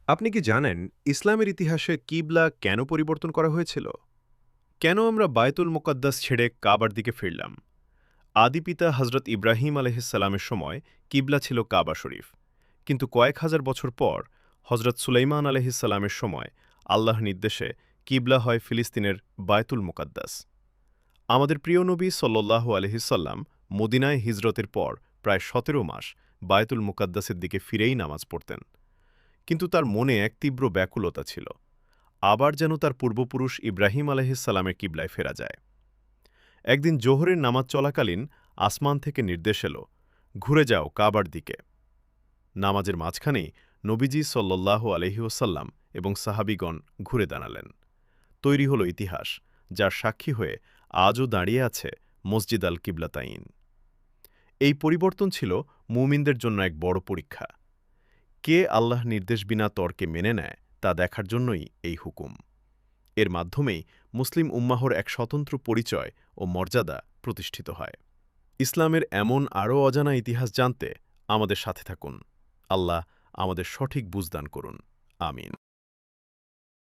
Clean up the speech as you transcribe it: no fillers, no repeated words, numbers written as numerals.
আপনি কি জানেন ইসলামের ইতিহাসে কিবলা কেন পরিবর্তন করা হয়েছিল? কেন আমরা বায়তুল মুকাদ্দাস ছেড়ে কাবার দিকে ফিরলাম? আদি পিতা হজরত ইব্রাহিম আলহিসাল্লামের সময় কিবলা ছিল কাবা শরীফ, কিন্তু কয়েক হাজার বছর পর হজরত সুলাইমান আলহিসাল্লামের সময় আল্লাহর নির্দেশে কিবলা হয় ফিলিস্তিনের বায়তুল মুকাদ্দাস। আমাদের প্রিয় নবী সল্লাল্লাহু আলহিসাল্লাম মদিনায় হিজরতের পর প্রায় ১৭ মাস বায়তুল মুকাদ্দাসের দিকে ফিরেই নামাজ পড়তেন, কিন্তু তার মনে এক তীব্র ব্যাকুলতা ছিল। আবার যেন তার পূর্বপুরুষ ইব্রাহিম আলহিসাল্লামের কিবলায় ফেরা যায়। একদিন জোহরের নামাজ চলাকালীন আসমান থেকে নির্দেশ এলো, ঘুরে যাও কাবার দিকে। নামাজের মাঝখানেই নবীজি সল্লাল্লাহু আলহি ওসাল্লাম এবং সাহাবিগণ ঘুরে দাঁড়ালেন। তৈরি হল ইতিহাস, যার সাক্ষী হয়ে আজও দাঁড়িয়ে আছে মসজিদ আল কিবলাতাইন। এই পরিবর্তন ছিল মুমিনদের জন্য এক বড় পরীক্ষা। কে আল্লাহ নির্দেশ বিনা তর্কে মেনে নেয় তা দেখার জন্যই এই হুকুম। এর মাধ্যমেই মুসলিম উম্মাহর এক স্বতন্ত্র পরিচয় ও মর্যাদা প্রতিষ্ঠিত হয়। ইসলামের এমন আরও অজানা ইতিহাস জানতে আমাদের সাথে থাকুন। আল্লাহ আমাদের সঠিক বুঝদান করুন। আমিন।